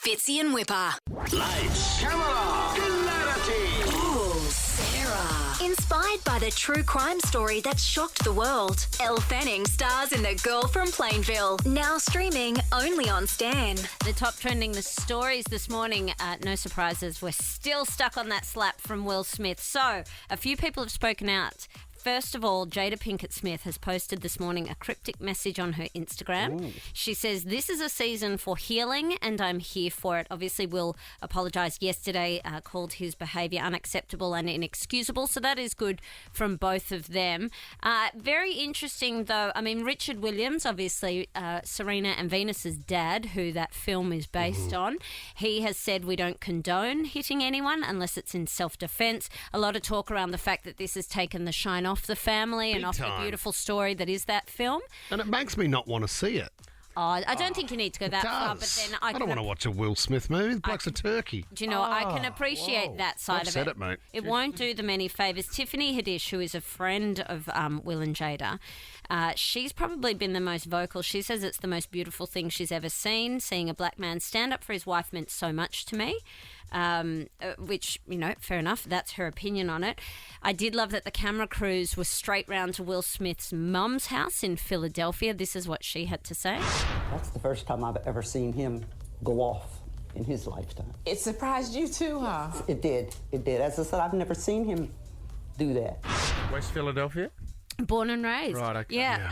Fitzy and Wippa. Lights, camera, clarity. Ooh, Sarah. Inspired by the true crime story that shocked the world. Elle Fanning stars in The Girl from Plainville. Now streaming only on Stan. The top trending the stories this morning, no surprises, we're still stuck on that slap from Will Smith. So, a few people have spoken out. First of all, Jada Pinkett Smith has posted this morning a cryptic message on her Instagram. Ooh. She says, "This is a season for healing and I'm here for it." Obviously, Will apologised yesterday, called his behaviour unacceptable and inexcusable. So that is good from both of them. Very interesting, though. I mean, Richard Williams, obviously, Serena and Venus's dad, who that film is based on, he has said we don't condone hitting anyone unless it's in self-defence. A lot of talk around the fact that this has taken the shine off the family and off the beautiful story that is that film. And it makes me not want to see it. Oh, I don't think you need to go that far, but then I don't want to watch a Will Smith movie. The bloke's a turkey. Do you know, I can appreciate that side of it. It, mate. It won't do them any favours. Tiffany Haddish, who is a friend of Will and Jada, she's probably been the most vocal. She says it's the most beautiful thing she's ever seen. Seeing a black man stand up for his wife meant so much to me. Which, you know, fair enough. That's her opinion on it. I did love that the camera crews were straight round to Will Smith's mum's house in Philadelphia. This is what she had to say. That's the first time I've ever seen him go off in his lifetime. It surprised you too, huh? It did. It did. As I said, I've never seen him do that. West Philadelphia? Born and raised. Right, okay. Yeah.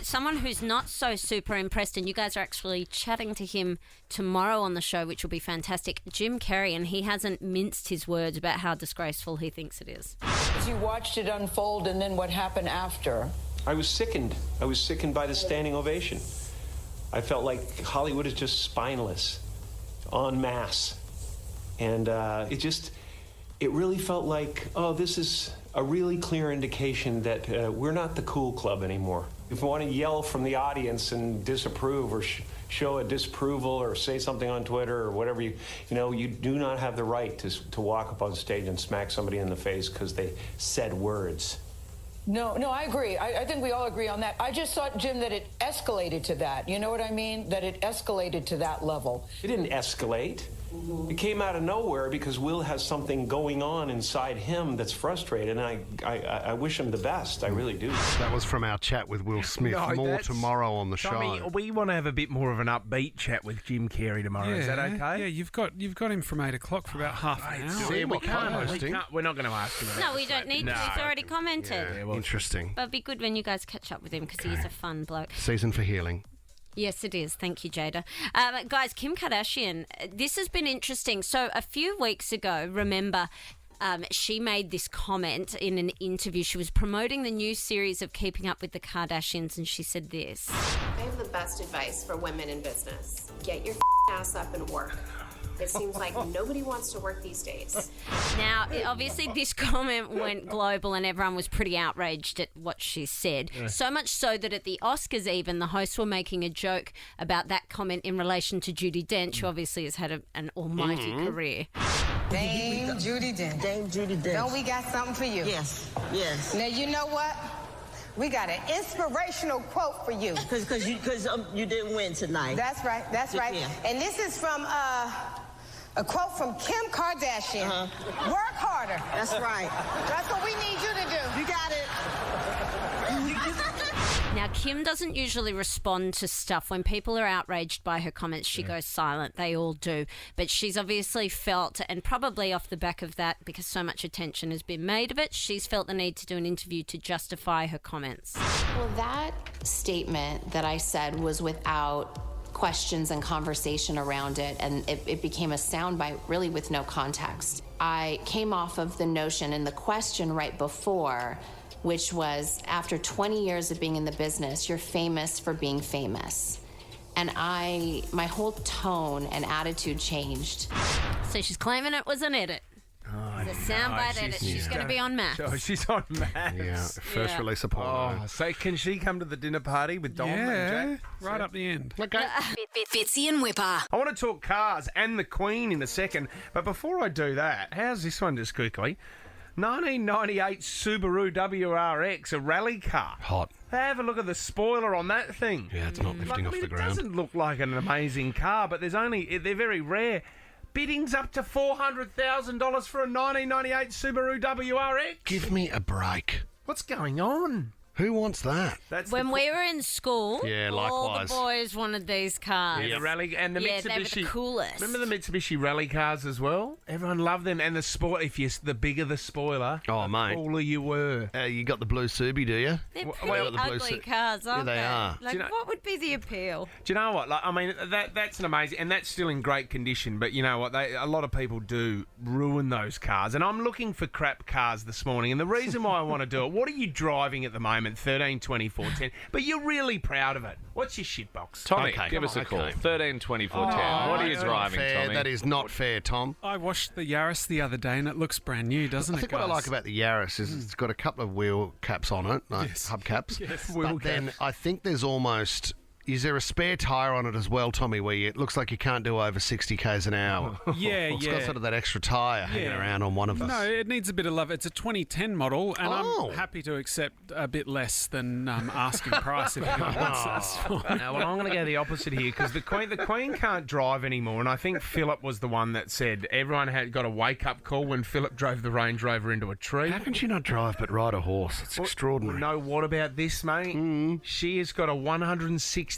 Someone who's not so super impressed, and you guys are actually chatting to him tomorrow on the show, which will be fantastic, Jim Carrey, and he hasn't minced his words about how disgraceful he thinks it is. As you watched it unfold and then what happened after? I was sickened. I was sickened by the standing ovation. I felt like Hollywood is just spineless, en masse. And it really felt like, this is a really clear indication that we're not the cool club anymore. If we want to yell from the audience and disapprove or show a disapproval or say something on Twitter or whatever, you do not have the right to walk up on stage and smack somebody in the face because they said words. No, I agree. I think we all agree on that. I just thought, Jim, that it escalated to that. You know what I mean? That it escalated to that level. It didn't escalate. It came out of nowhere because Will has something going on inside him that's frustrated, and I wish him the best. I really do. That was from our chat with Will Smith. More tomorrow on the Tommy, show. we want to have a bit more of an upbeat chat with Jim Carrey tomorrow. Is that okay? Yeah, you've got him from 8 o'clock for about half an hour. See, we can't. We're not going to ask him. No, we don't need to. He's already commented. Yeah, interesting. But it'd be good when you guys catch up with him because he's a fun bloke. Season for healing. Yes, it is. Thank you, Jada. Guys, Kim Kardashian, this has been interesting. So a few weeks ago, remember, she made this comment in an interview. She was promoting the new series of Keeping Up with the Kardashians, and she said this. I have the best advice for women in business. Get your ass up and work. It seems like nobody wants to work these days. Now, obviously, this comment went global and everyone was pretty outraged at what she said. Yeah. So much so that at the Oscars even, the hosts were making a joke about that comment in relation to Judi Dench, who obviously has had an almighty career. Dame Judi Dench. Dame Judi Dench. Don't we got something for you? Yes. Now, you know what? We got an inspirational quote for you. Because you didn't win tonight. That's right. Yeah. And this is from a quote from Kim Kardashian. Work harder. That's right. That's what we need you to do. You got it. Now, Kim doesn't usually respond to stuff. When people are outraged by her comments, she goes silent. They all do. But she's obviously felt, and probably off the back of that, because so much attention has been made of it, she's felt the need to do an interview to justify her comments. Well, that statement that I said was without questions and conversation around it, and it became a soundbite really with no context. I came off of the notion and the question right before, which was, after 20 years of being in the business, you're famous for being famous. And my whole tone and attitude changed. So she's claiming it was an edit. The soundbite edit. She's going to be on Maths. Oh, she's on Maths. Yeah, first release of porno. Oh, so can she come to the dinner party with Dom and Jack? Right up the end. Okay. Fitzy and Wippa. I want to talk cars and the Queen in a second, but before I do that, how's this one just quickly? 1998 Subaru WRX, a rally car. Hot. Have a look at the spoiler on that thing. Yeah, it's not lifting off the It ground. doesn't look like an amazing car, but they're very rare. Bidding's up to $400,000 for a 1998 Subaru WRX. Give me a break. What's going on? Who wants that? That's When we were in school, Yeah, all likewise. the boys wanted these cars. the rally and the Yeah, Mitsubishi. they were the coolest. Remember the Mitsubishi rally cars as well? Everyone loved them, and the spoiler. The bigger the spoiler, Oh, mate. the cooler you were. You got the blue Subi, do you? They're Well, pretty the blue ugly suit. cars, aren't they are. Like, Do you know- what would be the appeal? Do you know what? That's an amazing, and that's still in great condition. But you know what? A lot of people do ruin those cars, and I'm looking for crap cars this morning. And the reason why I want to do it, what are you driving at the moment? 13, 24, 10. But you're really proud of it. What's your shitbox? Tommy, Okay, give us a call. okay. 13 24 10. What are you driving, fair. Tommy? That is not fair, Tom. I washed the Yaris the other day and it looks brand new, doesn't I it, think guys? what I like about the Yaris is it's got a couple of wheel caps on it, like Yes. hubcaps. Yes. Wheel But then caps. I think there's almost... Is there a spare tyre on it as well, Tommy, where it looks like you can't do over 60 k's an hour? Yeah, It's got yeah. sort of that extra tyre hanging Yeah. around on one of us. No, it needs a bit of love. It's a 2010 model, and Oh. I'm happy to accept a bit less than asking price if anyone wants. That's fine. Well, I'm going to go the opposite here because the Queen can't drive anymore, and I think Philip was the one that said everyone had got a wake-up call when Philip drove the Range Rover into a tree. How can she not drive but ride a horse? It's extraordinary. No, what about this, mate? She has got a $160,000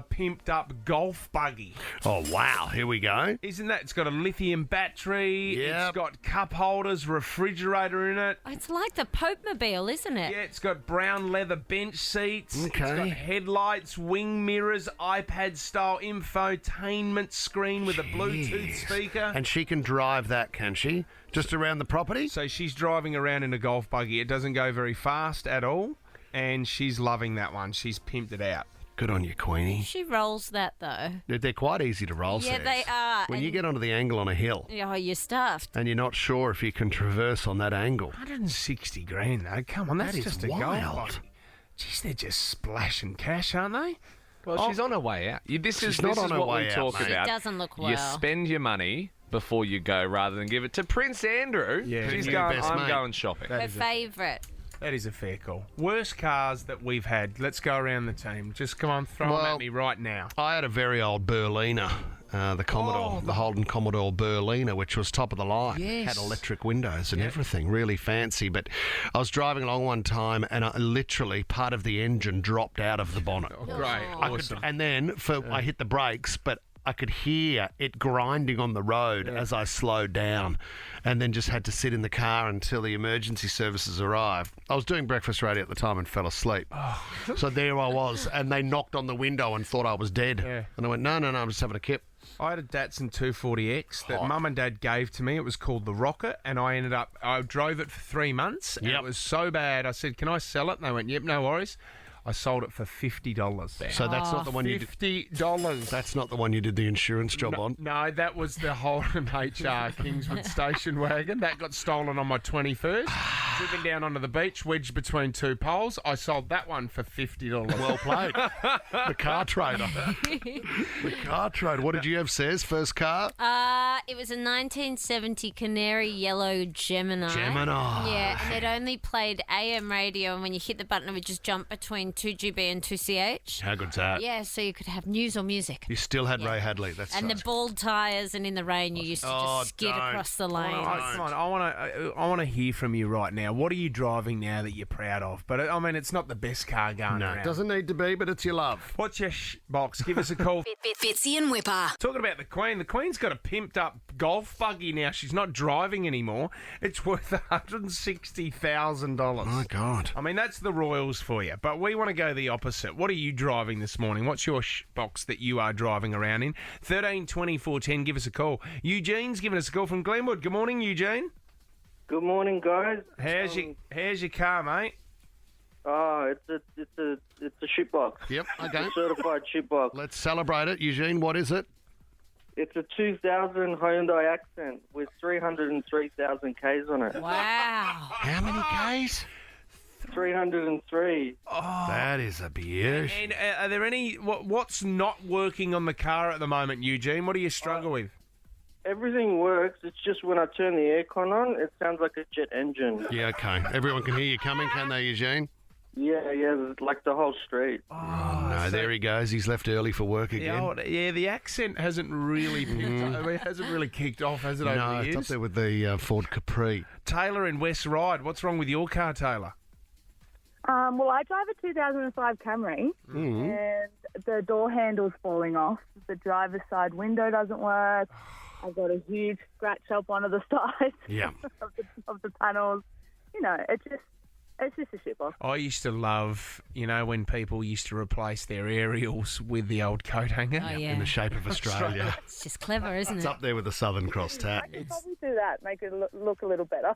pimped up golf buggy. Oh, wow. Here we go. Isn't that? It's got a lithium battery. Yep. It's got cup holders, refrigerator in it. It's like the Pope Mobile, isn't it? Yeah, it's got brown leather bench seats. It's got Okay. headlights, wing mirrors, iPad-style infotainment screen with a Bluetooth Jeez. speaker. And she can drive that, can she? Just around the property? So she's driving around in a golf buggy. It doesn't go very fast at all, and she's loving that one. She's pimped it out. Good on you, Queenie. She rolls that, though. They're quite easy to roll, Yeah, Saz. they are, When you and- get onto the angle on a hill Oh, you're stuffed. and you're not sure if you can traverse on that angle. 160 grand, though. Come on, that's That is just a wild. golf buggy. Jeez, they're just splashing cash, aren't they? Well, she's on her way out. This is not on her what way we out, talk mate. about. She doesn't look You well. spend your money before you go rather than give it to Prince Andrew. Yeah, She's new going, best I'm mate. going shopping. Her favourite. That is a fair call. Worst cars that we've had. Let's go around the team. Just come on, throw them Well, at me right now. I had a very old Berliner, the Commodore, the Holden Commodore Berliner, which was top of the line. Yes. Had electric windows and everything, really fancy. But I was driving along one time and literally part of the engine dropped out of the bonnet. Great, I could- awesome. and then I hit the brakes, but I could hear it grinding on the road as I slowed down, and then just had to sit in the car until the emergency services arrived. I was doing breakfast radio at the time and fell asleep. So there I was, and they knocked on the window and thought I was dead. Yeah. And I went, no, I'm just having a kip. I had a Datsun 240X that Mum and Dad gave to me. It was called the Rocket, and I drove it for 3 months, and Yep. it was so bad. I said, "Can I sell it?" And they went, "Yep, no worries." I sold it for $50. So that's not the one you did. $50. That's not the one you did the insurance job on. No, that was the Holden HR Kingswood station wagon. That got stolen on my 21st. Driven down onto the beach, wedged between two poles. I sold that one for $50. Well played. The car trader. The car trader. What did you have, Says? First car? It was a 1970 Canary Yellow Gemini. Gemini. Yeah, and it only played AM radio, and when you hit the button, it would just jump between 2GB and 2CH. How good's that? Yeah, so you could have news or music. You still had Ray Hadley. That's And right. the bald tyres, and in the rain, you used to just skid don't. across the lane. Come on, I want to hear from you right now. What are you driving now that you're proud of? But I mean, it's not the best car going No, around. it doesn't need to be, but it's your love. What's your box? Give us a call. Fitzy and Wippa. Talking about the Queen. The Queen's got a pimped up golf buggy now. She's not driving anymore. It's worth $160,000. My God. I mean, that's the Royals for you. But we want to go the opposite. What are you driving this morning? What's your box that you are driving around in? 13 24 10. Give us a call. Eugene's giving us a call from Glenwood. Good morning, Eugene. Good morning, guys. How's your car, mate? Oh, it's a shitbox. Yep, okay. It's a certified shitbox. Let's celebrate it. Eugene, what is it? It's a 2000 Hyundai Accent with 303,000 Ks on it. Wow. How many Ks? 303. That is a beauty. And are there any... What's not working on the car at the moment, Eugene? What do you struggle with? Everything works. It's just when I turn the aircon on, it sounds like a jet engine. Yeah, okay. Everyone can hear you coming, can they, Eugene? Yeah, like the whole street. Oh, no, there he goes. He's left early for work again. The accent hasn't really hasn't really kicked off, has it, over No, the it's years? up there with the Ford Capri. Taylor in West Ryde, what's wrong with your car, Taylor? Well, I drive a 2005 Camry, and the door handle's falling off. The driver's side window doesn't work. I've got a huge scratch up one of the sides of the panels. You know, it's just a shitbox. I used to love, when people used to replace their aerials with the old coat hanger. Oh, yeah. In the shape of Australia. It's just clever, isn't It's it? up there with the Southern Cross tat. I could probably do that, make it look a little better.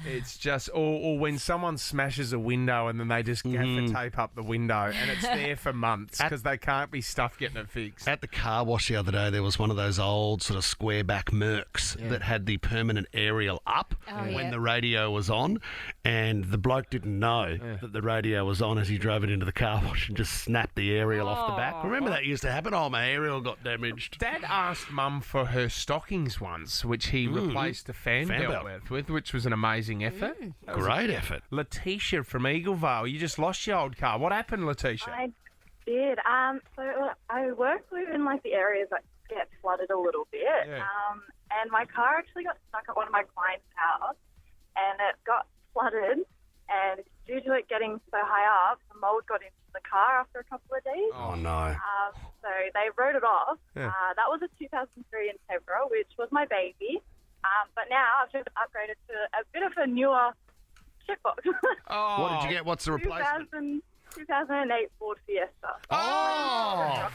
It's just, or when someone smashes a window and then they just gaffer tape up the window and it's there for months because they can't be stuffed getting it fixed. At the car wash the other day, there was one of those old sort of square back Mercs that had the permanent aerial up when the radio was on, and the bloke didn't know that the radio was on as he drove it into the car wash and just snapped the aerial off the back. Remember that used to happen? Oh, my aerial got damaged. Dad asked Mum for her stockings once, which he replaced a fan belt with, which was an amazing effort. Great effort. Letitia from Eaglevale, you just lost your old car. What happened, Letitia? I did. So I work in like the areas that get flooded a little bit. Yeah. And my car actually got stuck at one of my clients' house, and it got flooded. And due to it getting so high up, the mold got into the car after a couple of days. Oh, no. So they wrote it off. Yeah. That was a 2003 Integra, which was my baby. But now I've just upgraded to a bit of a newer shitbox. What did you get? What's the replacement? 2008 Ford Fiesta. Oh!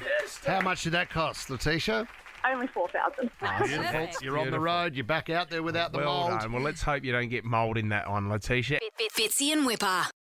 How much did that cost, Letitia? Only 4,000. Beautiful. You're on the road. You're back out there without the Well mould. done. Well, let's hope you don't get mould in that one, Letitia. Fitzy and Wippa.